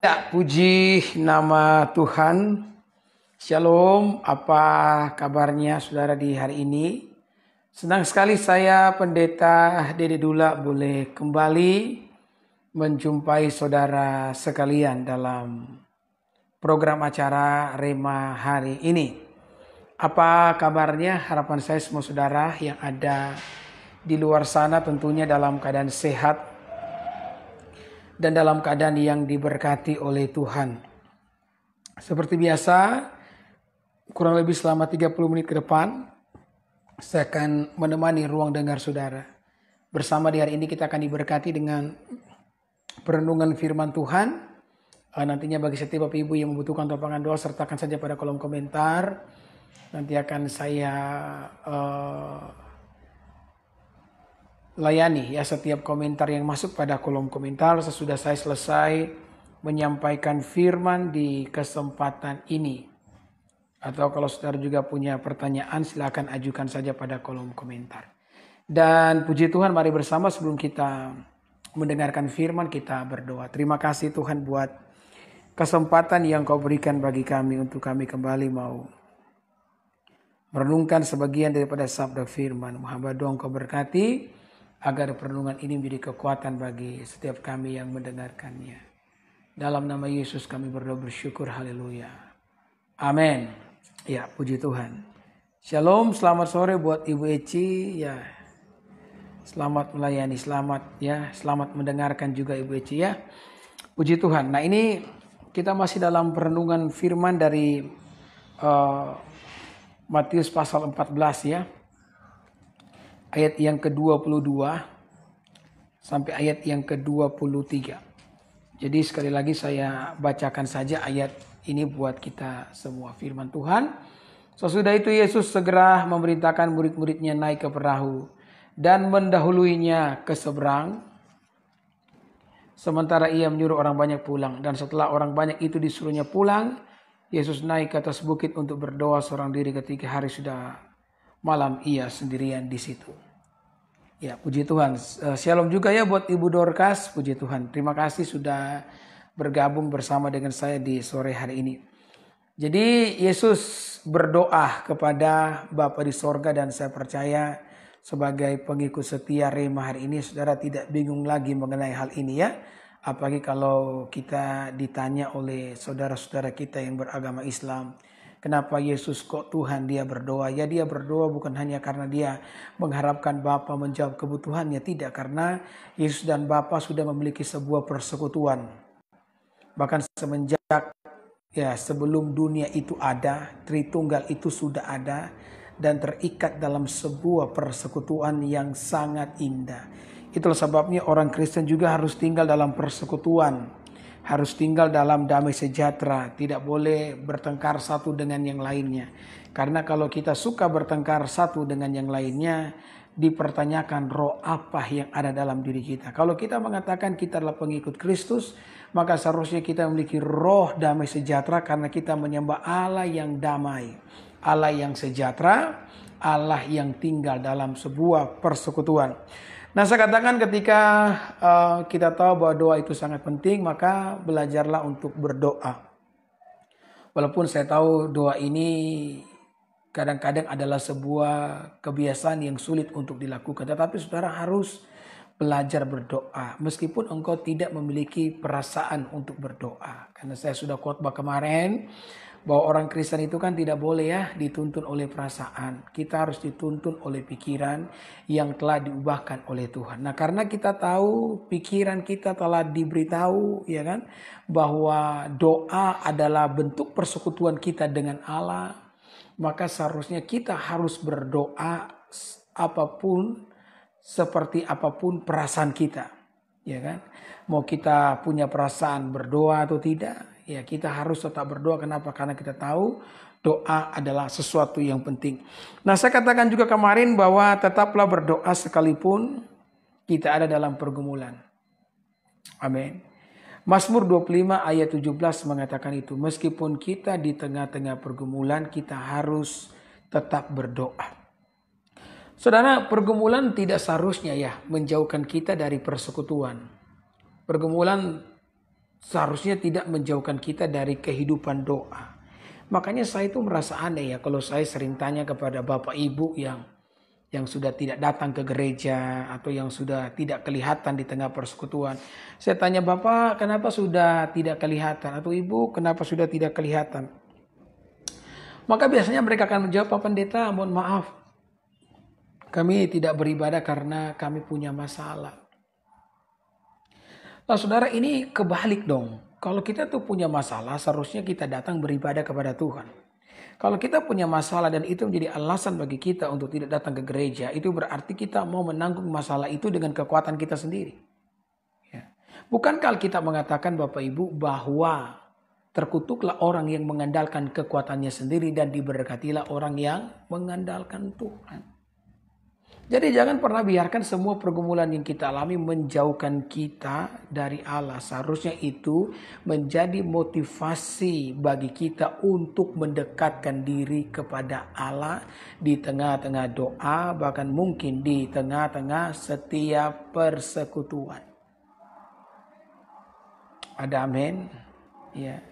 Ya, puji nama Tuhan. Shalom, apa kabarnya saudara di hari ini? Senang sekali saya Pendeta Dede Dula boleh kembali menjumpai saudara sekalian dalam program acara Rema hari ini. Apa kabarnya? Harapan saya semua saudara yang ada di luar sana tentunya dalam keadaan sehat dan dalam keadaan yang diberkati oleh Tuhan. Seperti biasa, kurang lebih selama 30 menit ke depan, saya akan menemani ruang dengar saudara. Bersama di hari ini kita akan diberkati dengan perenungan firman Tuhan. Nantinya bagi setiap Bapak Ibu yang membutuhkan topangan doa, sertakan saja pada kolom komentar. Nanti akan saya layani ya setiap komentar yang masuk pada kolom komentar sesudah saya selesai menyampaikan firman di kesempatan ini. Atau kalau saudara juga punya pertanyaan silakan ajukan saja pada kolom komentar. Dan puji Tuhan, mari bersama sebelum kita mendengarkan firman kita berdoa. Terima kasih Tuhan buat kesempatan yang Kau berikan bagi kami untuk kami kembali mau merenungkan sebagian daripada sabda firman. Hamba doa Kau berkati agar perenungan ini menjadi kekuatan bagi setiap kami yang mendengarkannya. Dalam nama Yesus kami berdoa bersyukur, haleluya. Amin. Ya, puji Tuhan. Shalom, selamat sore buat Ibu Eci. Ya, selamat melayani, selamat mendengarkan juga Ibu Eci ya. Puji Tuhan. Nah, ini kita masih dalam perenungan firman dari Matius pasal 14 ya. Ayat yang ke-22 sampai ayat yang ke-23. Jadi sekali lagi saya bacakan saja ayat ini buat kita semua firman Tuhan. Sesudah itu Yesus segera memerintahkan murid-muridnya naik ke perahu dan mendahuluinya ke seberang. Sementara ia menyuruh orang banyak pulang. Dan setelah orang banyak itu disuruhnya pulang, Yesus naik ke atas bukit untuk berdoa seorang diri ketika hari sudah malam ia sendirian di situ. Ya, puji Tuhan. Shalom juga ya buat Ibu Dorcas. Puji Tuhan. Terima kasih sudah bergabung bersama dengan saya di sore hari ini. Jadi Yesus berdoa kepada Bapa di sorga dan saya percaya sebagai pengikut setia Rema hari ini saudara tidak bingung lagi mengenai hal ini ya. Apalagi kalau kita ditanya oleh saudara-saudara kita yang beragama Islam. Kenapa Yesus kok Tuhan dia berdoa? Ya dia berdoa bukan hanya karena dia mengharapkan Bapa menjawab kebutuhannya. Tidak, karena Yesus dan Bapa sudah memiliki sebuah persekutuan. Bahkan semenjak sebelum dunia itu ada, Tritunggal itu sudah ada. Dan terikat dalam sebuah persekutuan yang sangat indah. Itulah sebabnya orang Kristen juga harus tinggal dalam persekutuan. Harus tinggal dalam damai sejahtera, tidak boleh bertengkar satu dengan yang lainnya. Karena kalau kita suka bertengkar satu dengan yang lainnya, dipertanyakan roh apa yang ada dalam diri kita. Kalau kita mengatakan kita adalah pengikut Kristus, maka seharusnya kita memiliki roh damai sejahtera karena kita menyembah Allah yang damai, Allah yang sejahtera, Allah yang tinggal dalam sebuah persekutuan. Nah, saya katakan ketika kita tahu bahwa doa itu sangat penting, maka belajarlah untuk berdoa. Walaupun saya tahu doa ini kadang-kadang adalah sebuah kebiasaan yang sulit untuk dilakukan. Tetapi saudara harus belajar berdoa. Meskipun engkau tidak memiliki perasaan untuk berdoa. Karena saya sudah khotbah kemarin bahwa orang Kristen itu kan tidak boleh ya dituntun oleh perasaan. Kita harus dituntun oleh pikiran yang telah diubahkan oleh Tuhan. Nah, karena kita tahu pikiran kita telah diberitahu ya kan bahwa doa adalah bentuk persekutuan kita dengan Allah, maka seharusnya kita harus berdoa apapun seperti apapun perasaan kita. Ya kan? Mau kita punya perasaan berdoa atau tidak, ya kita harus tetap berdoa. Kenapa? Karena kita tahu doa adalah sesuatu yang penting. Nah, saya katakan juga kemarin bahwa tetaplah berdoa sekalipun kita ada dalam pergumulan. Amin. Mazmur 25 ayat 17 mengatakan itu. Meskipun kita di tengah-tengah pergumulan, kita harus tetap berdoa. Saudara, pergumulan tidak seharusnya ya menjauhkan kita dari persekutuan. Pergumulan seharusnya tidak menjauhkan kita dari kehidupan doa. Makanya saya itu merasa aneh ya kalau saya sering tanya kepada Bapak Ibu yang sudah tidak datang ke gereja atau yang sudah tidak kelihatan di tengah persekutuan. Saya tanya, Bapak kenapa sudah tidak kelihatan? Atau Ibu kenapa sudah tidak kelihatan? Maka biasanya mereka akan menjawab, Pak Pendeta, mohon maaf, kami tidak beribadah karena kami punya masalah. Nah saudara, ini kebalik dong. Kalau kita tuh punya masalah, seharusnya kita datang beribadah kepada Tuhan. Kalau kita punya masalah dan itu menjadi alasan bagi kita untuk tidak datang ke gereja, itu berarti kita mau menanggung masalah itu dengan kekuatan kita sendiri. Ya. Bukankah kita mengatakan Bapak Ibu bahwa terkutuklah orang yang mengandalkan kekuatannya sendiri dan diberkatilah orang yang mengandalkan Tuhan. Jadi jangan pernah biarkan semua pergumulan yang kita alami menjauhkan kita dari Allah. Seharusnya itu menjadi motivasi bagi kita untuk mendekatkan diri kepada Allah di tengah-tengah doa, bahkan mungkin di tengah-tengah setiap persekutuan. Ada amin? Ya.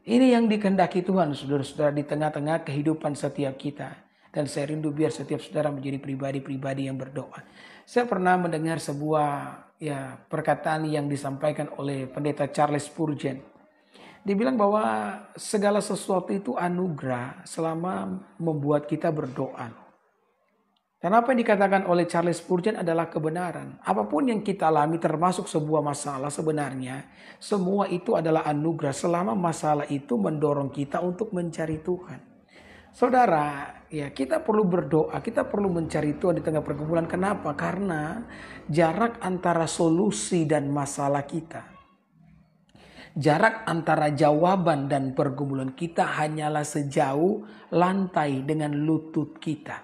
Ini yang dikehendaki Tuhan, saudara-saudara, di tengah-tengah kehidupan setiap kita. Dan saya rindu biar setiap saudara menjadi pribadi-pribadi yang berdoa. Saya pernah mendengar sebuah perkataan yang disampaikan oleh pendeta Charles Spurgeon. Dia bilang bahwa segala sesuatu itu anugerah selama membuat kita berdoa. Dan apa yang dikatakan oleh Charles Spurgeon adalah kebenaran. Apapun yang kita alami termasuk sebuah masalah sebenarnya, semua itu adalah anugerah selama masalah itu mendorong kita untuk mencari Tuhan. Saudara, ya kita perlu berdoa, kita perlu mencari Tuhan di tengah pergumulan. Kenapa? Karena jarak antara solusi dan masalah kita, jarak antara jawaban dan pergumulan kita hanyalah sejauh lantai dengan lutut kita.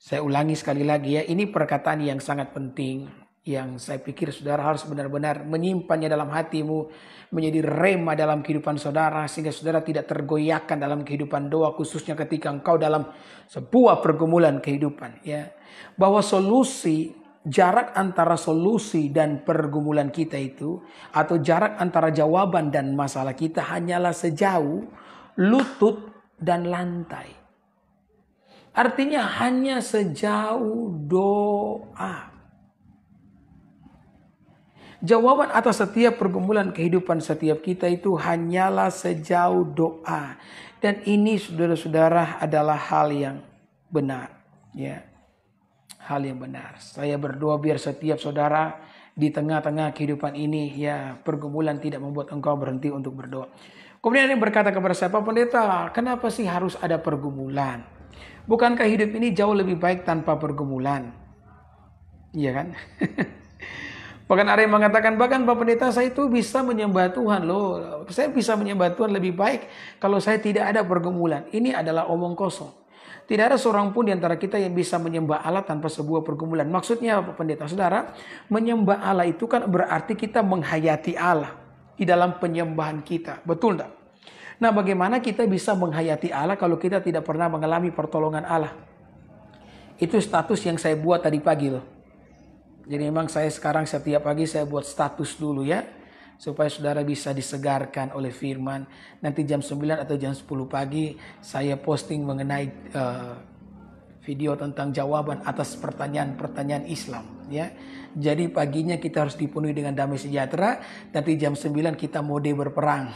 Saya ulangi sekali lagi ya, ini perkataan yang sangat penting, yang saya pikir saudara harus benar-benar menyimpannya dalam hatimu, menjadi rema dalam kehidupan saudara, sehingga saudara tidak tergoyahkan dalam kehidupan doa, khususnya ketika engkau dalam sebuah pergumulan kehidupan. Ya, bahwa jarak antara solusi dan pergumulan kita itu, atau jarak antara jawaban dan masalah kita hanyalah sejauh lutut dan lantai. Artinya hanya sejauh doa. Jawaban atas setiap pergumulan kehidupan setiap kita itu hanyalah sejauh doa. Dan ini saudara-saudara adalah hal yang benar. Ya, hal yang benar. Saya berdoa biar setiap saudara di tengah-tengah kehidupan ini, ya pergumulan tidak membuat engkau berhenti untuk berdoa. Kemudian dia berkata kepada saya, Pak Pendeta, kenapa sih harus ada pergumulan? Bukankah hidup ini jauh lebih baik tanpa pergumulan? Iya kan? Bahkan ada yang mengatakan, bahkan Pak Pendeta saya itu bisa menyembah Tuhan loh. Saya bisa menyembah Tuhan lebih baik kalau saya tidak ada pergumulan. Ini adalah omong kosong. Tidak ada seorang pun di antara kita yang bisa menyembah Allah tanpa sebuah pergumulan. Maksudnya Pak Pendeta saudara, menyembah Allah itu kan berarti kita menghayati Allah di dalam penyembahan kita. Betul enggak? Nah bagaimana kita bisa menghayati Allah kalau kita tidak pernah mengalami pertolongan Allah? Itu status yang saya buat tadi pagi loh. Jadi memang saya sekarang setiap pagi saya buat status dulu ya. Supaya saudara bisa disegarkan oleh firman. Nanti jam 9 atau jam 10 pagi saya posting mengenai video tentang jawaban atas pertanyaan-pertanyaan Islam. Ya. Jadi paginya kita harus dipenuhi dengan damai sejahtera. Nanti jam 9 kita mode berperang.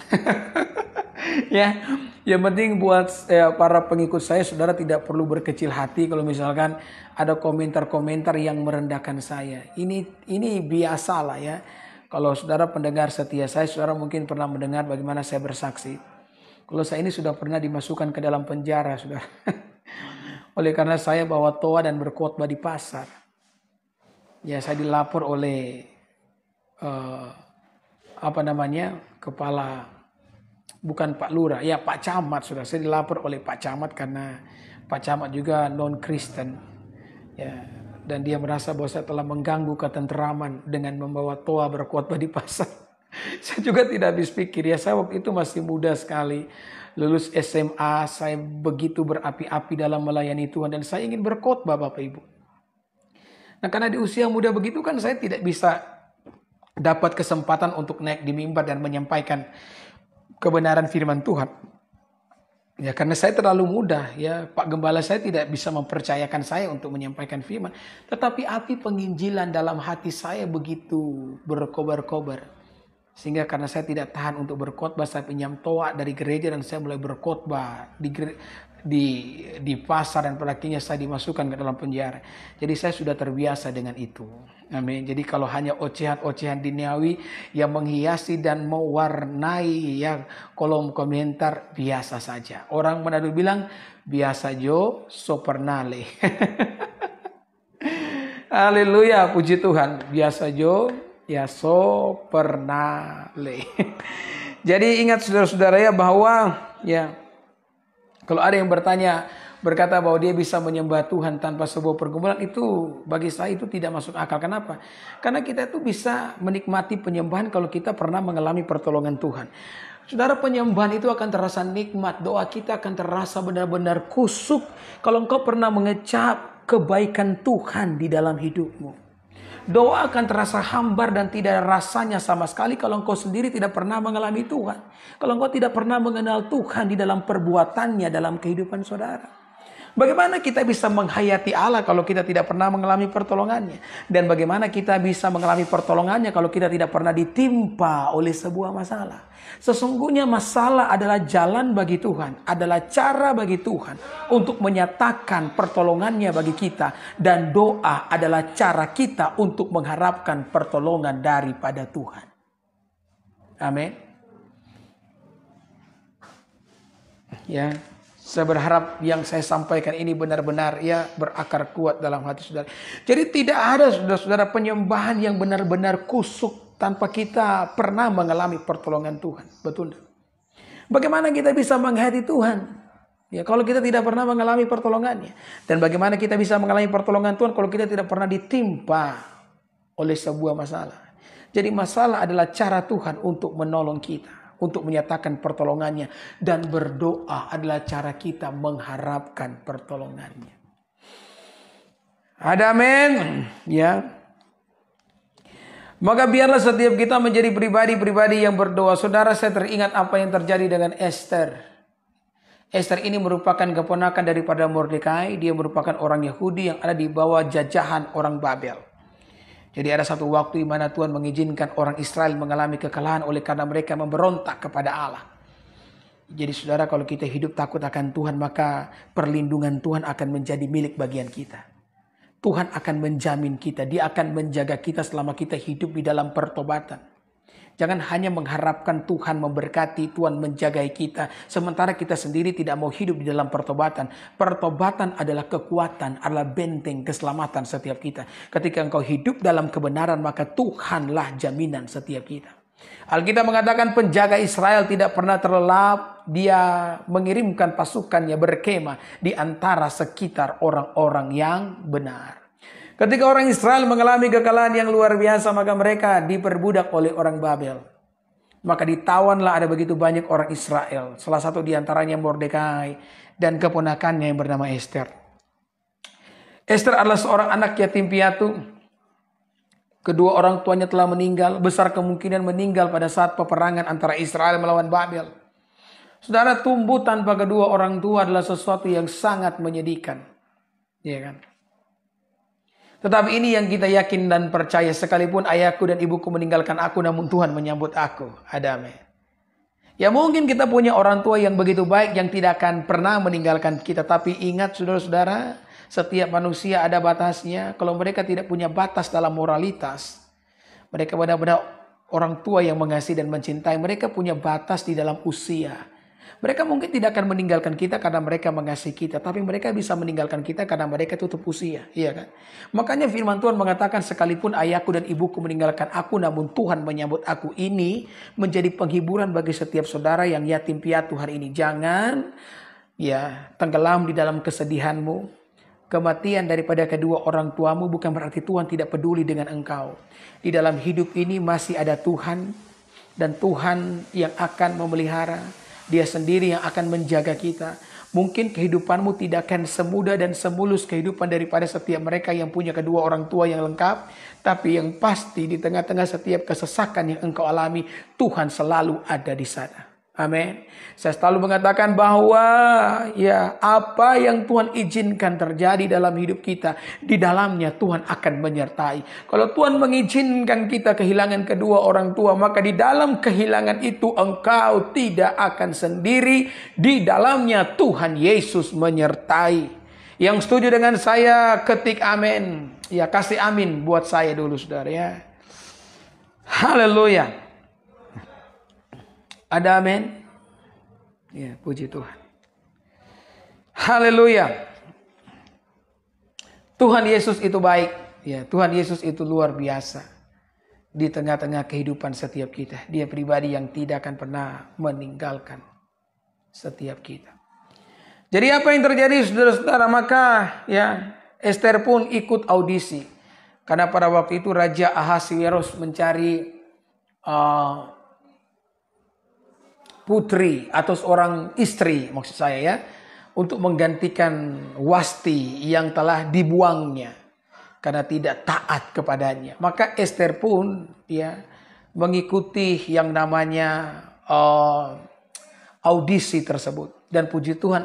Ya, yang penting buat para pengikut saya, saudara tidak perlu berkecil hati kalau misalkan ada komentar-komentar yang merendahkan saya. Ini biasalah ya. Kalau saudara pendengar setia saya, saudara mungkin pernah mendengar bagaimana saya bersaksi. Kalau saya ini sudah pernah dimasukkan ke dalam penjara, saudara. Oleh karena saya bawa toa dan berkhotbah di pasar. Ya, saya dilapor oleh kepala, bukan Pak Lurah, ya Pak Camat sudah. Saya dilapor oleh Pak Camat karena Pak Camat juga non-Kristen. Ya, dan dia merasa bahwa saya telah mengganggu ketenteraman dengan membawa toa berkhotbah di pasar. Saya juga tidak habis pikir ya, saya waktu itu masih muda sekali. Lulus SMA, saya begitu berapi-api dalam melayani Tuhan dan saya ingin berkhotbah Bapak Ibu. Nah, karena di usia muda begitu kan saya tidak bisa dapat kesempatan untuk naik di mimbar dan menyampaikan kebenaran firman Tuhan. Ya, karena saya terlalu muda, ya Pak Gembala saya tidak bisa mempercayakan saya untuk menyampaikan firman. Tetapi api penginjilan dalam hati saya begitu berkobar-kobar. Sehingga karena saya tidak tahan untuk berkhotbah, saya pinjam toa dari gereja dan saya mulai berkhotbah di pasar, dan pada akhirnya saya dimasukkan ke dalam penjara. Jadi saya sudah terbiasa dengan itu. Amin. Jadi kalau hanya ocehan-ocehan duniawi yang menghiasi dan mewarnai ya kolom komentar, biasa saja. Orang Manado bilang biasa jo sopernale. Haleluya, puji Tuhan. Biasa jo ya sopernale. Jadi ingat saudara-saudara ya bahwa ya kalau ada yang berkata bahwa dia bisa menyembah Tuhan tanpa sebuah pergumulan, itu bagi saya itu tidak masuk akal. Kenapa? Karena kita itu bisa menikmati penyembahan kalau kita pernah mengalami pertolongan Tuhan. Saudara, penyembahan itu akan terasa nikmat. Doa kita akan terasa benar-benar kusuk kalau engkau pernah mengecap kebaikan Tuhan di dalam hidupmu. Doa akan terasa hambar dan tidak ada rasanya sama sekali kalau engkau sendiri tidak pernah mengalami Tuhan. Kalau engkau tidak pernah mengenal Tuhan di dalam perbuatannya dalam kehidupan saudara. Bagaimana kita bisa menghayati Allah kalau kita tidak pernah mengalami pertolongannya? Dan bagaimana kita bisa mengalami pertolongannya kalau kita tidak pernah ditimpa oleh sebuah masalah? Sesungguhnya masalah adalah jalan bagi Tuhan, adalah cara bagi Tuhan untuk menyatakan pertolongannya bagi kita. Dan doa adalah cara kita untuk mengharapkan pertolongan daripada Tuhan. Amin. Ya. Saya berharap yang saya sampaikan ini benar-benar ya berakar kuat dalam hati saudara. Jadi tidak ada saudara-saudara penyembahan yang benar-benar kusuk tanpa kita pernah mengalami pertolongan Tuhan. Betul. Bagaimana kita bisa menghayati Tuhan? Ya, kalau kita tidak pernah mengalami pertolongannya. Dan bagaimana kita bisa mengalami pertolongan Tuhan kalau kita tidak pernah ditimpa oleh sebuah masalah. Jadi masalah adalah cara Tuhan untuk menolong kita, untuk menyatakan pertolongannya, dan berdoa adalah cara kita mengharapkan pertolongannya. Ada amin ya. Maka biarlah setiap kita menjadi pribadi-pribadi yang berdoa. Saudara, saya teringat apa yang terjadi dengan Esther. Esther ini merupakan keponakan daripada Mordekai. Dia merupakan orang Yahudi yang ada di bawah jajahan orang Babel. Jadi ada satu waktu di mana Tuhan mengizinkan orang Israel mengalami kekalahan oleh karena mereka memberontak kepada Allah. Jadi saudara, kalau kita hidup takut akan Tuhan, maka perlindungan Tuhan akan menjadi milik bagian kita. Tuhan akan menjamin kita, Dia akan menjaga kita selama kita hidup di dalam pertobatan. Jangan hanya mengharapkan Tuhan memberkati, Tuhan menjaga kita, sementara kita sendiri tidak mau hidup di dalam pertobatan. Pertobatan adalah kekuatan, adalah benteng keselamatan setiap kita. Ketika engkau hidup dalam kebenaran, maka Tuhanlah jaminan setiap kita. Alkitab mengatakan penjaga Israel tidak pernah terlelap. Dia mengirimkan pasukannya berkemah di antara sekitar orang-orang yang benar. Ketika orang Israel mengalami kekalahan yang luar biasa, maka mereka diperbudak oleh orang Babel. Maka ditawanlah ada begitu banyak orang Israel. Salah satu di antaranya Mordekai dan keponakannya yang bernama Esther. Esther adalah seorang anak yatim piatu. Kedua orang tuanya telah meninggal. Besar kemungkinan meninggal pada saat peperangan antara Israel melawan Babel. Saudara, tumbuh tanpa kedua orang tua adalah sesuatu yang sangat menyedihkan. Iya kan? Tetapi ini yang kita yakin dan percaya, sekalipun ayahku dan ibuku meninggalkan aku, namun Tuhan menyambut aku. Ada amin. Ya mungkin kita punya orang tua yang begitu baik, yang tidak akan pernah meninggalkan kita. Tapi ingat saudara-saudara, setiap manusia ada batasnya. Kalau mereka tidak punya batas dalam moralitas, mereka benar-benar orang tua yang mengasihi dan mencintai. Mereka punya batas di dalam usia. Mereka mungkin tidak akan meninggalkan kita karena mereka mengasihi kita, tapi mereka bisa meninggalkan kita karena mereka tutup usia, iya kan? Makanya firman Tuhan mengatakan, sekalipun ayahku dan ibuku meninggalkan aku, namun Tuhan menyambut aku. Ini menjadi penghiburan bagi setiap saudara yang yatim piatu hari ini. Jangan ya tenggelam di dalam kesedihanmu. Kematian daripada kedua orang tuamu bukan berarti Tuhan tidak peduli dengan engkau. Di dalam hidup ini masih ada Tuhan, dan Tuhan yang akan memelihara. Dia sendiri yang akan menjaga kita. Mungkin kehidupanmu tidak akan semudah dan semulus kehidupan daripada setiap mereka yang punya kedua orang tua yang lengkap. Tapi yang pasti di tengah-tengah setiap kesesakan yang engkau alami, Tuhan selalu ada di sana. Amin. Saya selalu mengatakan bahwa ya apa yang Tuhan izinkan terjadi dalam hidup kita, di dalamnya Tuhan akan menyertai. Kalau Tuhan mengizinkan kita kehilangan kedua orang tua, maka di dalam kehilangan itu engkau tidak akan sendiri. Di dalamnya Tuhan Yesus menyertai. Yang setuju dengan saya ketik amin. Ya, kasih amin buat saya dulu saudara ya. Haleluya. Ada amin? Ya, puji Tuhan. Haleluya. Tuhan Yesus itu baik. Ya, Tuhan Yesus itu luar biasa. Di tengah-tengah kehidupan setiap kita. Dia pribadi yang tidak akan pernah meninggalkan setiap kita. Jadi apa yang terjadi saudara-saudara? Maka ya Ester pun ikut audisi. Karena pada waktu itu Raja Ahasiweros mencari putri atau seorang istri maksud saya ya, untuk menggantikan Wasti yang telah dibuangnya karena tidak taat kepadanya. Maka Ester pun ya mengikuti yang namanya audisi tersebut, dan puji Tuhan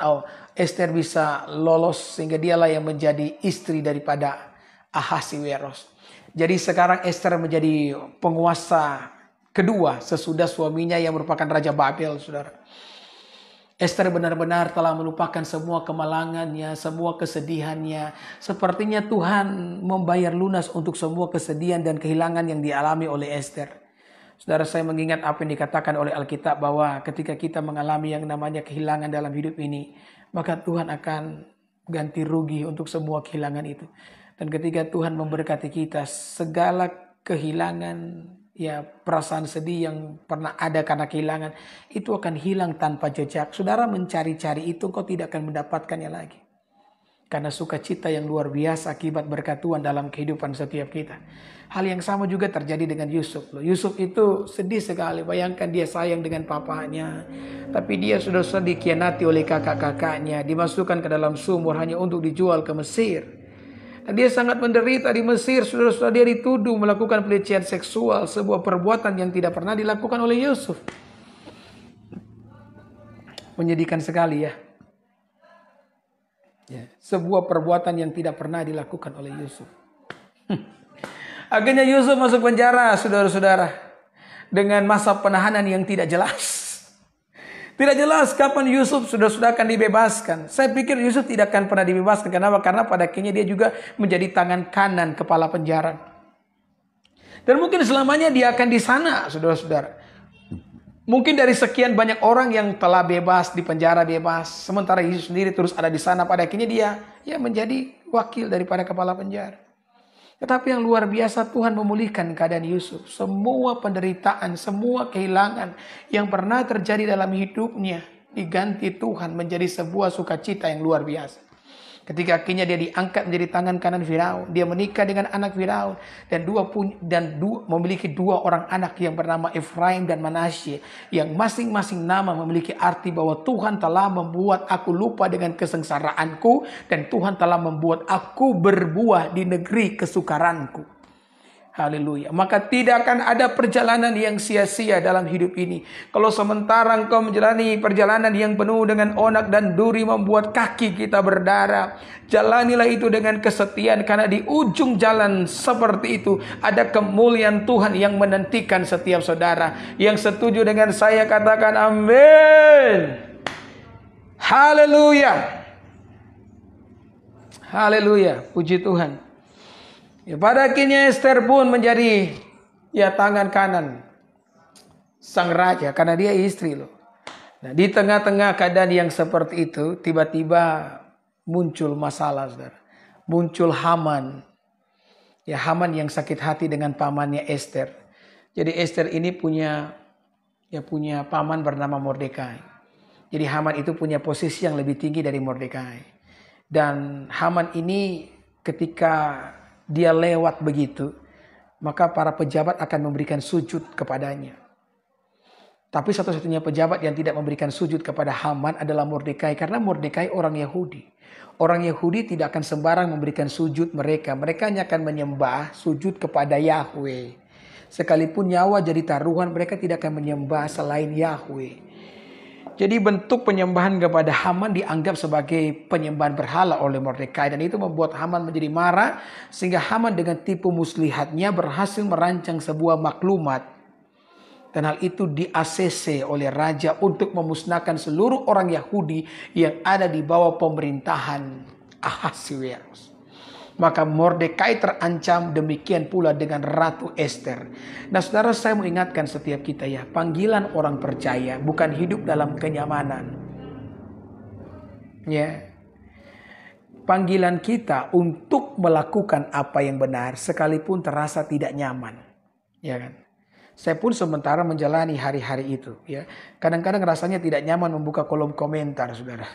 Ester bisa lolos sehingga dialah yang menjadi istri daripada Ahasiweros. Jadi sekarang Ester menjadi penguasa kedua sesudah suaminya yang merupakan Raja Babel, saudara. Ester benar-benar telah melupakan semua kemalangannya, semua kesedihannya. Sepertinya Tuhan membayar lunas untuk semua kesedihan dan kehilangan yang dialami oleh Ester. Saudara, saya mengingat apa yang dikatakan oleh Alkitab bahwa ketika kita mengalami yang namanya kehilangan dalam hidup ini, maka Tuhan akan ganti rugi untuk semua kehilangan itu. Dan ketika Tuhan memberkati kita, segala kehilangan, ya perasaan sedih yang pernah ada karena kehilangan, itu akan hilang tanpa jejak. Saudara mencari-cari itu, kau tidak akan mendapatkannya lagi. Karena sukacita yang luar biasa akibat berkat Tuhan dalam kehidupan setiap kita. Hal yang sama juga terjadi dengan Yusuf. Yusuf itu sedih sekali. Bayangkan dia sayang dengan papanya, tapi dia sudah dikhianati oleh kakak-kakaknya. Dimasukkan ke dalam sumur hanya untuk dijual ke Mesir. Dan dia sangat menderita di Mesir. Saudara-saudara, dia dituduh melakukan pelecehan seksual. Sebuah perbuatan yang tidak pernah dilakukan oleh Yusuf. Menyedihkan sekali ya. Sebuah perbuatan yang tidak pernah dilakukan oleh Yusuf. Akhirnya Yusuf masuk penjara, saudara-saudara, dengan masa penahanan yang tidak jelas. Tidak jelas kapan Yusuf sudah akan dibebaskan. Saya pikir Yusuf tidak akan pernah dibebaskan. Kenapa? Karena pada akhirnya dia juga menjadi tangan kanan kepala penjara. Dan mungkin selamanya dia akan di sana, saudara-saudara. Mungkin dari sekian banyak orang yang telah bebas, di penjara bebas, sementara Yesus sendiri terus ada di sana. Pada akhirnya dia ya menjadi wakil daripada kepala penjara. Tetapi yang luar biasa, Tuhan memulihkan keadaan Yusuf. Semua penderitaan, semua kehilangan yang pernah terjadi dalam hidupnya diganti Tuhan menjadi sebuah sukacita yang luar biasa. Ketika akhirnya dia diangkat menjadi tangan kanan Firaun, dia menikah dengan anak Firaun dan memiliki dua orang anak yang bernama Efraim dan Manasye, yang masing-masing nama memiliki arti bahwa Tuhan telah membuat aku lupa dengan kesengsaraanku dan Tuhan telah membuat aku berbuah di negeri kesukaranku. Haleluya. Maka tidak akan ada perjalanan yang sia-sia dalam hidup ini. Kalau sementara engkau menjalani perjalanan yang penuh dengan onak dan duri membuat kaki kita berdarah, jalanilah itu dengan kesetiaan, karena di ujung jalan seperti itu ada kemuliaan Tuhan yang menantikan setiap saudara. Yang setuju dengan saya katakan amin. Haleluya. Haleluya. Puji Tuhan. Ya, pada akhirnya Ester pun menjadi ya tangan kanan sang raja karena dia istri loh. Nah, di tengah-tengah keadaan yang seperti itu, tiba-tiba muncul masalah, saudara. Muncul Haman. Ya, Haman yang sakit hati dengan pamannya Ester. Jadi Ester ini punya paman bernama Mordekai. Jadi Haman itu punya posisi yang lebih tinggi dari Mordekai. Dan Haman ini ketika dia lewat begitu, maka para pejabat akan memberikan sujud kepadanya. Tapi satu-satunya pejabat yang tidak memberikan sujud kepada Haman adalah Mordekai. Karena Mordekai orang Yahudi. Orang Yahudi tidak akan sembarang memberikan sujud mereka. Mereka hanya akan menyembah sujud kepada Yahweh. Sekalipun nyawa jadi taruhan, mereka tidak akan menyembah selain Yahweh. Jadi bentuk penyembahan kepada Haman dianggap sebagai penyembahan berhala oleh Mordekai. Dan itu membuat Haman menjadi marah. Sehingga Haman dengan tipu muslihatnya berhasil merancang sebuah maklumat. Dan hal itu di-ACC oleh raja untuk memusnahkan seluruh orang Yahudi yang ada di bawah pemerintahan Ahasiweros. Maka Mordekai terancam, demikian pula dengan Ratu Ester. Nah saudara, saya mau ingatkan setiap kita ya, panggilan orang percaya bukan hidup dalam kenyamanan. Ya. Panggilan kita untuk melakukan apa yang benar sekalipun terasa tidak nyaman. Ya kan? Saya pun sementara menjalani hari-hari itu. Ya, kadang-kadang rasanya tidak nyaman membuka kolom komentar, saudara.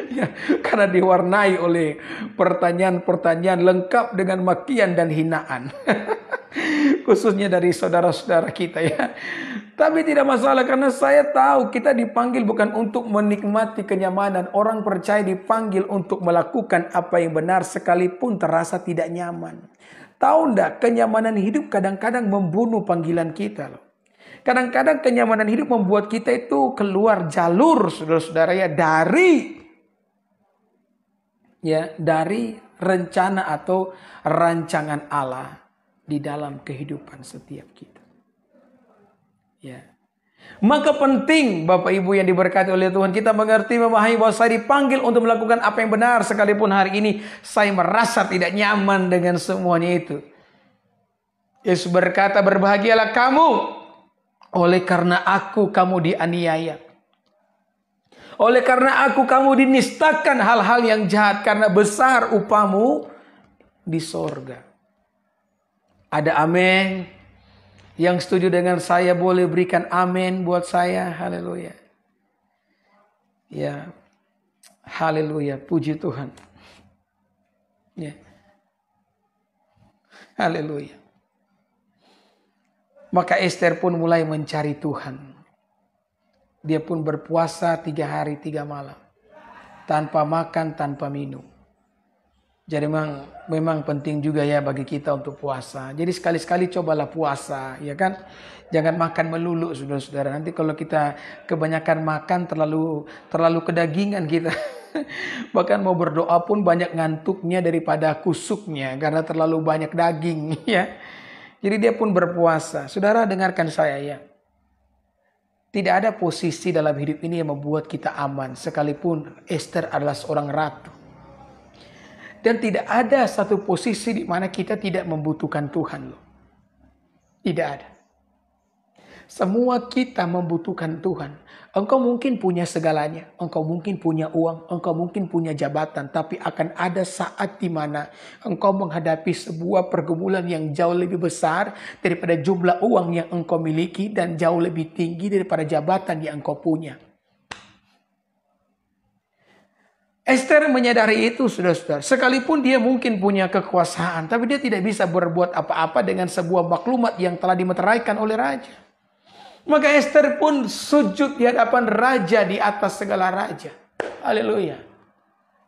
Ya, karena diwarnai oleh pertanyaan-pertanyaan lengkap dengan makian dan hinaan. Khususnya dari saudara-saudara kita ya. Tapi tidak masalah karena saya tahu kita dipanggil bukan untuk menikmati kenyamanan. Orang percaya dipanggil untuk melakukan apa yang benar sekalipun terasa tidak nyaman. Tahu enggak, kenyamanan hidup kadang-kadang membunuh panggilan kita loh. Kadang-kadang kenyamanan hidup membuat kita itu keluar jalur, saudara-saudara ya, dari rencana atau rancangan Allah di dalam kehidupan setiap kita. Ya. Maka penting Bapak Ibu yang diberkati oleh Tuhan, kita mengerti, memahami bahwa saya dipanggil untuk melakukan apa yang benar sekalipun hari ini saya merasa tidak nyaman dengan semuanya itu. Yesus berkata, berbahagialah kamu oleh karena aku kamu dianiaya. Oleh karena aku kamu dinistakan hal-hal yang jahat, karena besar upamu di sorga. Ada amin? Yang setuju dengan saya boleh berikan amin buat saya. Haleluya. Ya. Haleluya. Puji Tuhan. Ya. Haleluya. Maka Ester pun mulai mencari Tuhan. Dia pun berpuasa 3 hari 3 malam. Tanpa makan, tanpa minum. Jadi memang penting juga ya bagi kita untuk puasa. Jadi sekali-sekali cobalah puasa, ya kan? Jangan makan melulu, saudara-saudara. Nanti kalau kita kebanyakan makan terlalu kedagingan kita. Bahkan mau berdoa pun banyak ngantuknya daripada kusuknya karena terlalu banyak daging, ya. Jadi dia pun berpuasa. Saudara dengarkan saya ya. Tidak ada posisi dalam hidup ini yang membuat kita aman, sekalipun Ester adalah seorang ratu. Dan tidak ada satu posisi di mana kita tidak membutuhkan Tuhan. Tidak ada. Semua kita membutuhkan Tuhan. Engkau mungkin punya segalanya. Engkau mungkin punya uang. Engkau mungkin punya jabatan. Tapi akan ada saat di mana engkau menghadapi sebuah pergumulan yang jauh lebih besar daripada jumlah uang yang engkau miliki. Dan jauh lebih tinggi daripada jabatan yang engkau punya. Ester menyadari itu, saudara-saudara. Sekalipun dia mungkin punya kekuasaan, tapi dia tidak bisa berbuat apa-apa dengan sebuah maklumat yang telah dimeteraikan oleh raja. Maka Ester pun sujud di hadapan raja di atas segala raja. Haleluya.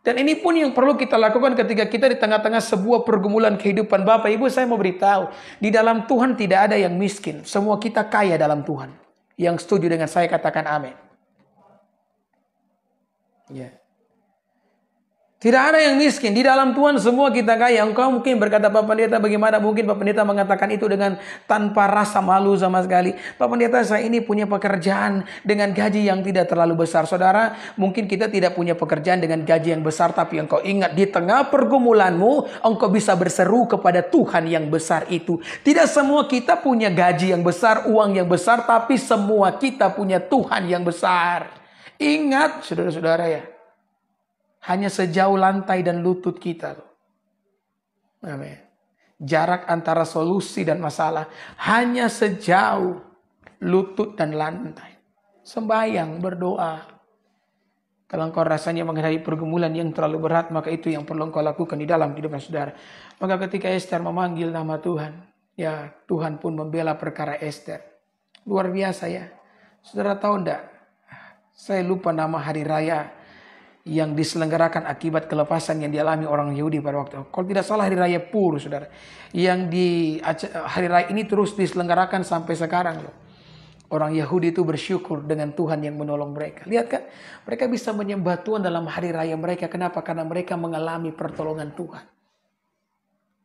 Dan ini pun yang perlu kita lakukan ketika kita di tengah-tengah sebuah pergumulan kehidupan. Bapak Ibu, saya mau beritahu, di dalam Tuhan tidak ada yang miskin. Semua kita kaya dalam Tuhan. Yang setuju dengan saya katakan amin. Ya. Tidak ada yang miskin. Di dalam Tuhan semua kita kaya. Engkau mungkin berkata, Pak Pendeta, bagaimana mungkin Pak Pendeta mengatakan itu dengan tanpa rasa malu sama sekali. Pak Pendeta, saya ini punya pekerjaan dengan gaji yang tidak terlalu besar. Saudara, mungkin kita tidak punya pekerjaan dengan gaji yang besar. Tapi engkau ingat, di tengah pergumulanmu, engkau bisa berseru kepada Tuhan yang besar itu. Tidak semua kita punya gaji yang besar, uang yang besar. Tapi semua kita punya Tuhan yang besar. Ingat, saudara-saudara ya. Hanya sejauh lantai dan lutut kita. Amin. Jarak antara solusi dan masalah hanya sejauh lutut dan lantai. Sembahyang, berdoa. Kalau engkau rasanya menghadapi pergumulan yang terlalu berat, maka itu yang perlu engkau lakukan di dalam kehidupan saudara. Maka ketika Ester memanggil nama Tuhan, ya Tuhan pun membela perkara Ester. Luar biasa ya. Saudara tahu enggak? Saya lupa nama hari raya yang diselenggarakan akibat kelepasan yang dialami orang Yahudi pada waktu itu. Kalau tidak salah hari raya Pur, saudara. Yang di hari raya ini terus diselenggarakan sampai sekarang loh. Orang Yahudi itu bersyukur dengan Tuhan yang menolong mereka. Lihat kan, mereka bisa menyembah Tuhan dalam hari raya mereka. Kenapa? Karena mereka mengalami pertolongan Tuhan.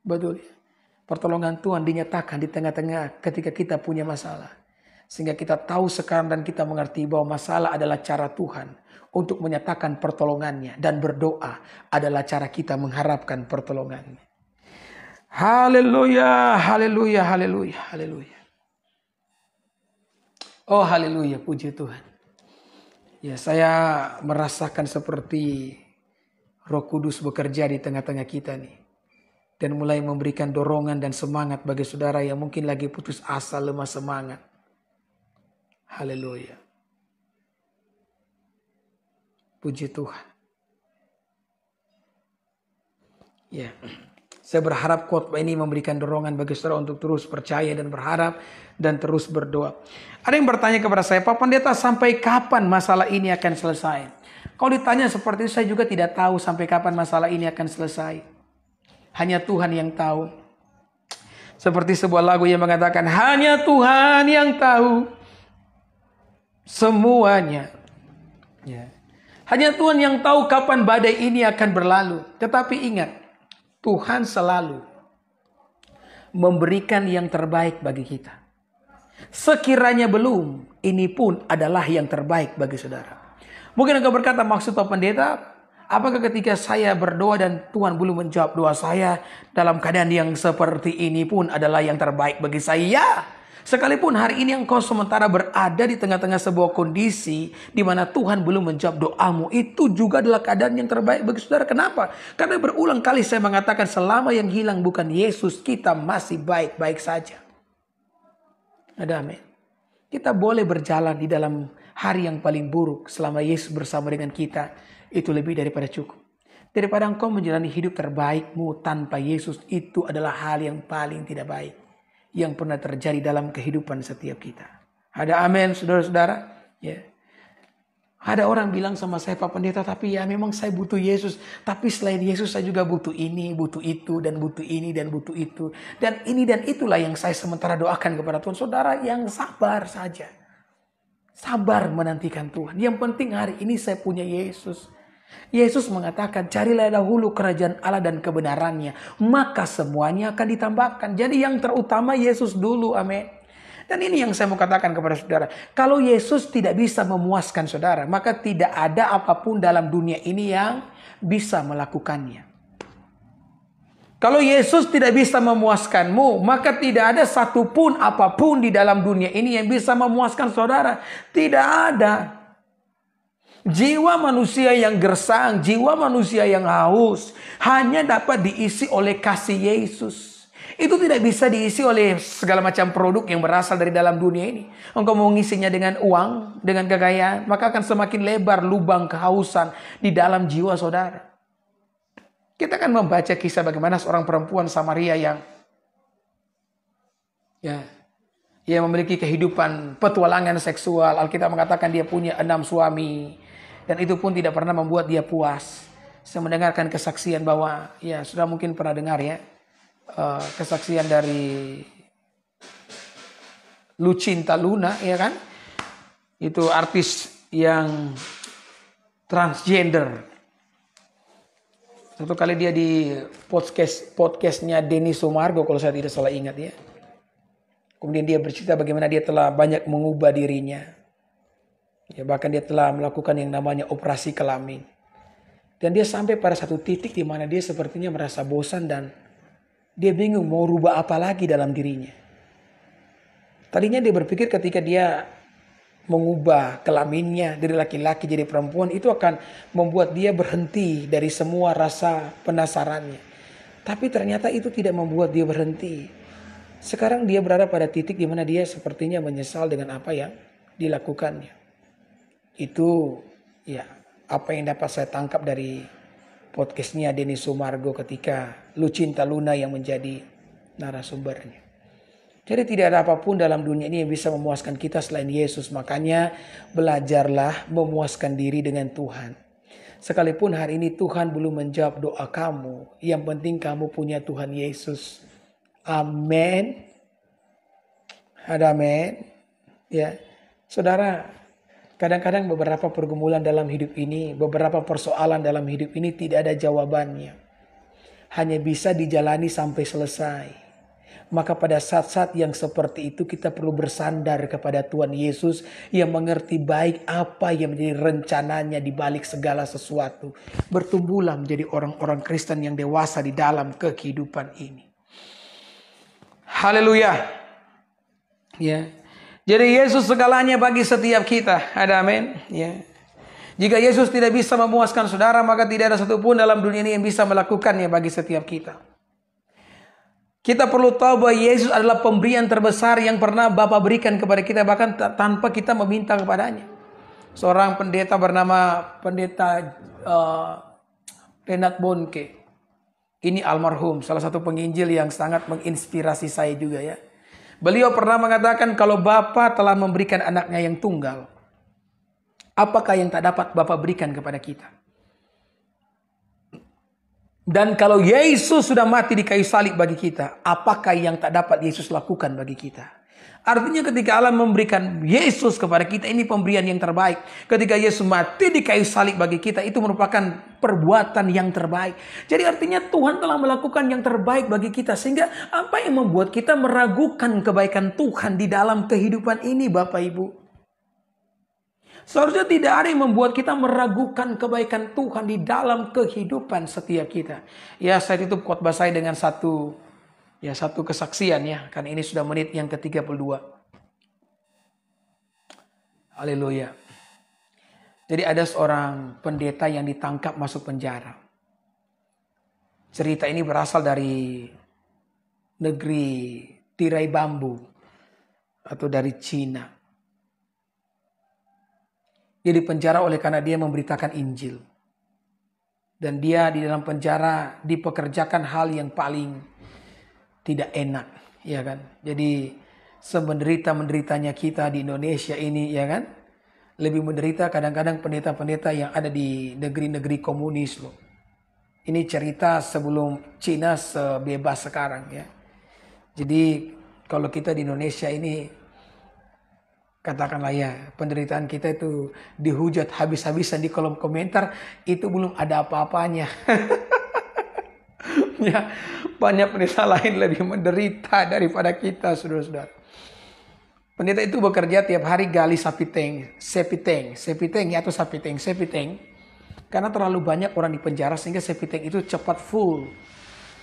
Betul ya? Pertolongan Tuhan dinyatakan di tengah-tengah ketika kita punya masalah. Sehingga kita tahu sekarang dan kita mengerti bahwa masalah adalah cara Tuhan untuk menyatakan pertolongannya. Dan berdoa adalah cara kita mengharapkan pertolongannya. Haleluya, haleluya, haleluya, haleluya. Oh haleluya, puji Tuhan. Ya, saya merasakan seperti Roh Kudus bekerja di tengah-tengah kita nih. Dan mulai memberikan dorongan dan semangat bagi saudara yang mungkin lagi putus asa, lemah semangat. Haleluya. Puji Tuhan. Ya. Saya berharap khotbah ini memberikan dorongan bagi saudara untuk terus percaya dan berharap dan terus berdoa. Ada yang bertanya kepada saya, Pak Pendeta, sampai kapan masalah ini akan selesai? Kalau ditanya seperti itu, saya juga tidak tahu sampai kapan masalah ini akan selesai. Hanya Tuhan yang tahu. Seperti sebuah lagu yang mengatakan, hanya Tuhan yang tahu semuanya. Ya. Hanya Tuhan yang tahu kapan badai ini akan berlalu. Tetapi ingat, Tuhan selalu memberikan yang terbaik bagi kita. Sekiranya belum, ini pun adalah yang terbaik bagi saudara. Mungkin engkau berkata, maksud Pak Pendeta, apakah ketika saya berdoa dan Tuhan belum menjawab doa saya, dalam keadaan yang seperti ini pun adalah yang terbaik bagi saya? Ya, sekalipun hari ini engkau sementara berada di tengah-tengah sebuah kondisi di mana Tuhan belum menjawab doamu, itu juga adalah keadaan yang terbaik bagi saudara. Kenapa? Karena berulang kali saya mengatakan, selama yang hilang bukan Yesus, kita masih baik-baik saja. Ada amin. Kita boleh berjalan di dalam hari yang paling buruk selama Yesus bersama dengan kita. Itu lebih daripada cukup. Daripada engkau menjalani hidup terbaikmu tanpa Yesus, itu adalah hal yang paling tidak baik yang pernah terjadi dalam kehidupan setiap kita. Ada amin, saudara-saudara? Ya. Ada orang bilang sama saya, Pak Pendeta, tapi ya memang saya butuh Yesus. Tapi selain Yesus saya juga butuh ini, butuh itu, dan butuh ini, dan butuh itu. Dan ini dan itulah yang saya sementara doakan kepada Tuhan. Saudara yang sabar saja. Sabar menantikan Tuhan. Yang penting hari ini saya punya Yesus. Yesus mengatakan, carilah dahulu kerajaan Allah dan kebenarannya, maka semuanya akan ditambahkan. Jadi yang terutama Yesus dulu, amin. Dan ini yang saya mau katakan kepada saudara. Kalau Yesus tidak bisa memuaskan saudara, maka tidak ada apapun dalam dunia ini yang bisa melakukannya. Kalau Yesus tidak bisa memuaskanmu, maka tidak ada satupun apapun di dalam dunia ini yang bisa memuaskan saudara. Tidak ada. Jiwa manusia yang gersang, jiwa manusia yang haus, hanya dapat diisi oleh kasih Yesus. Itu tidak bisa diisi oleh segala macam produk yang berasal dari dalam dunia ini. Engkau mau ngisinya dengan uang, dengan kekayaan, maka akan semakin lebar lubang kehausan di dalam jiwa saudara. Kita akan membaca kisah bagaimana seorang perempuan Samaria yang memiliki kehidupan petualangan seksual. Alkitab mengatakan dia punya 6 suami. Dan itu pun tidak pernah membuat dia puas. Saya mendengarkan kesaksian bahwa, ya sudah mungkin pernah dengar ya. Kesaksian dari Lucinta Luna, ya kan? Itu artis yang transgender. Satu kali dia di podcastnya Denny Sumargo, kalau saya tidak salah ingat ya. Kemudian dia bercerita bagaimana dia telah banyak mengubah dirinya. Ya, bahkan dia telah melakukan yang namanya operasi kelamin. Dan dia sampai pada satu titik di mana dia sepertinya merasa bosan dan dia bingung mau rubah apa lagi dalam dirinya. Tadinya dia berpikir ketika dia mengubah kelaminnya dari laki-laki jadi perempuan, itu akan membuat dia berhenti dari semua rasa penasarannya. Tapi ternyata itu tidak membuat dia berhenti. Sekarang dia berada pada titik di mana dia sepertinya menyesal dengan apa yang dilakukannya. Itu ya apa yang dapat saya tangkap dari podcastnya Denny Sumargo ketika Lucinta Luna yang menjadi narasumbernya. Jadi tidak ada apapun dalam dunia ini yang bisa memuaskan kita selain Yesus. Makanya belajarlah memuaskan diri dengan Tuhan. Sekalipun hari ini Tuhan belum menjawab doa kamu, yang penting kamu punya Tuhan Yesus. Amin. Ada amin. Ya. Saudara, kadang-kadang beberapa pergumulan dalam hidup ini, beberapa persoalan dalam hidup ini tidak ada jawabannya. Hanya bisa dijalani sampai selesai. Maka pada saat-saat yang seperti itu kita perlu bersandar kepada Tuhan Yesus yang mengerti baik apa yang menjadi rencananya di balik segala sesuatu. Bertumbuhlah menjadi orang-orang Kristen yang dewasa di dalam kehidupan ini. Haleluya. Ya. Jadi Yesus segalanya bagi setiap kita. Ada amin. Ya. Jika Yesus tidak bisa memuaskan saudara, maka tidak ada satupun dalam dunia ini yang bisa melakukannya bagi setiap kita. Kita perlu tahu bahwa Yesus adalah pemberian terbesar yang pernah Bapa berikan kepada kita, bahkan tanpa kita meminta kepadanya. Seorang pendeta bernama Pendeta Renat Bonke. Ini almarhum, salah satu penginjil yang sangat menginspirasi saya juga ya. Beliau pernah mengatakan kalau Bapa telah memberikan anaknya yang tunggal, apakah yang tak dapat Bapa berikan kepada kita? Dan kalau Yesus sudah mati di kayu salib bagi kita, apakah yang tak dapat Yesus lakukan bagi kita? Artinya ketika Allah memberikan Yesus kepada kita, ini pemberian yang terbaik. Ketika Yesus mati di kayu salib bagi kita, itu merupakan perbuatan yang terbaik. Jadi artinya Tuhan telah melakukan yang terbaik bagi kita. Sehingga apa yang membuat kita meragukan kebaikan Tuhan di dalam kehidupan ini, Bapak Ibu? Seharusnya tidak ada yang membuat kita meragukan kebaikan Tuhan di dalam kehidupan setiap kita. Ya, saya tutup khotbah saya dengan satu kesaksian ya. Kan ini sudah menit yang ke-32. Haleluya. Jadi ada seorang pendeta yang ditangkap masuk penjara. Cerita ini berasal dari negeri tirai bambu atau dari Cina. Dia dipenjara oleh karena dia memberitakan Injil. Dan dia di dalam penjara dipekerjakan hal yang paling tidak enak, ya kan? Jadi semenderita-menderitanya kita di Indonesia ini, ya kan? Lebih menderita kadang-kadang pendeta-pendeta yang ada di negeri-negeri komunis loh. Ini cerita sebelum Cina sebebas sekarang ya. Jadi kalau kita di Indonesia ini, katakanlah ya, penderitaan kita itu dihujat habis-habisan di kolom komentar, itu belum ada apa-apanya. Ya, banyak pendeta lain lebih menderita daripada kita, saudara-saudara. Pendeta itu bekerja tiap hari gali sepiteng, karena terlalu banyak orang di penjara sehingga sepiteng itu cepat full.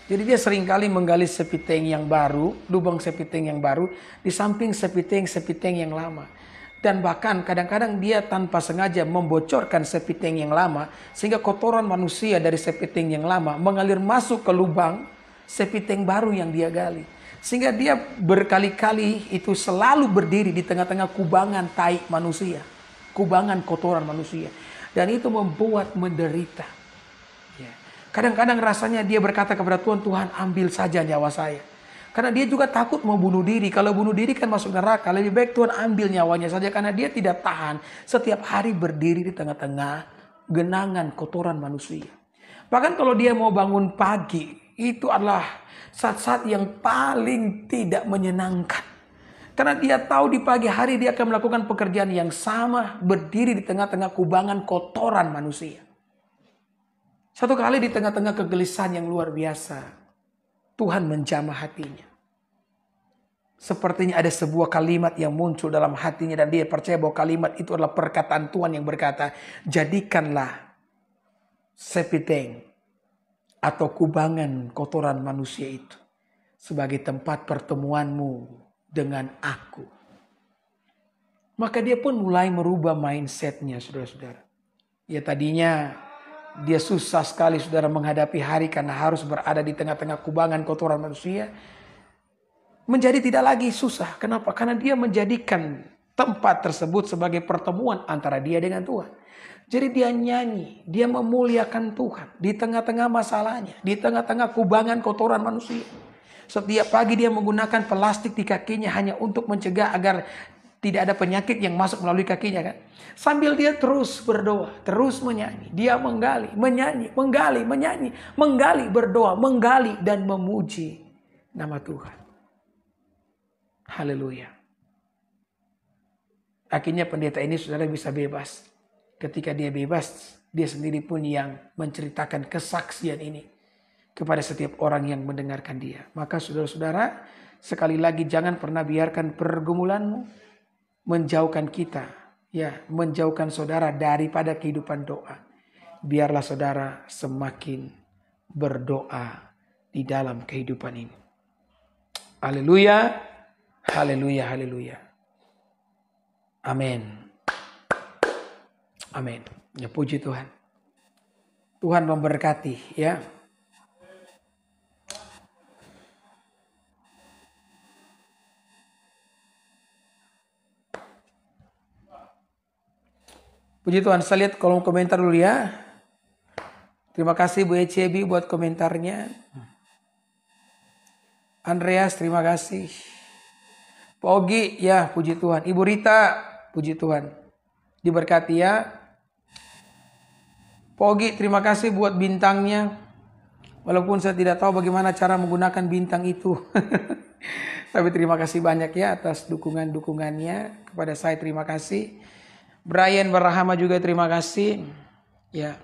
Jadi dia seringkali menggali sepiteng yang baru, lubang sepiteng yang baru, di samping sepiteng yang lama. Dan bahkan kadang-kadang dia tanpa sengaja membocorkan sepiteng yang lama, sehingga kotoran manusia dari sepiteng yang lama mengalir masuk ke lubang sepiteng baru yang dia gali. Sehingga dia berkali-kali itu selalu berdiri di tengah-tengah kubangan tai manusia, kubangan kotoran manusia. Dan itu membuat menderita. Kadang-kadang rasanya dia berkata kepada Tuhan, Tuhan ambil saja nyawa saya. Karena dia juga takut mau bunuh diri. Kalau bunuh diri kan masuk neraka. Lebih baik Tuhan ambil nyawanya saja. Karena dia tidak tahan setiap hari berdiri di tengah-tengah genangan kotoran manusia. Bahkan kalau dia mau bangun pagi, itu adalah saat-saat yang paling tidak menyenangkan. Karena dia tahu di pagi hari dia akan melakukan pekerjaan yang sama, berdiri di tengah-tengah kubangan kotoran manusia. Satu kali di tengah-tengah kegelisahan yang luar biasa, Tuhan menjamah hatinya. Sepertinya ada sebuah kalimat yang muncul dalam hatinya dan dia percaya bahwa kalimat itu adalah perkataan Tuhan yang berkata, jadikanlah sepiteng atau kubangan kotoran manusia itu sebagai tempat pertemuanmu dengan aku. Maka dia pun mulai merubah mindsetnya, saudara-saudara. Ya tadinya dia susah sekali saudara menghadapi hari karena harus berada di tengah-tengah kubangan kotoran manusia. Menjadi tidak lagi susah. Kenapa? Karena dia menjadikan tempat tersebut sebagai pertemuan antara dia dengan Tuhan. Jadi dia nyanyi, dia memuliakan Tuhan di tengah-tengah masalahnya, di tengah-tengah kubangan kotoran manusia. Setiap pagi dia menggunakan plastik di kakinya hanya untuk mencegah agar tidak ada penyakit yang masuk melalui kakinya kan. Sambil dia terus berdoa, terus menyanyi. Dia menggali, menyanyi, menggali, menyanyi, menggali, berdoa, menggali dan memuji nama Tuhan. Haleluya. Akhirnya pendeta ini saudara bisa bebas. Ketika dia bebas, dia sendiri pun yang menceritakan kesaksian ini kepada setiap orang yang mendengarkan dia. Maka saudara-saudara, sekali lagi jangan pernah biarkan pergumulanmu menjauhkan kita, ya, menjauhkan saudara daripada kehidupan doa. Biarlah saudara semakin berdoa di dalam kehidupan ini. Haleluya, haleluya, haleluya. Amin. Amin. Ya, puji Tuhan. Tuhan memberkati, ya. Puji Tuhan, saya lihat kolom komentar dulu ya. Terima kasih Bu Ecebi buat komentarnya. Andreas, terima kasih. Pak Ogi, ya puji Tuhan. Ibu Rita, puji Tuhan. Diberkati ya. Pak Ogi, terima kasih buat bintangnya. Walaupun saya tidak tahu bagaimana cara menggunakan bintang itu. Tapi terima kasih banyak ya atas dukungan-dukungannya. Kepada saya terima kasih. Brian Barahama juga terima kasih. Ya.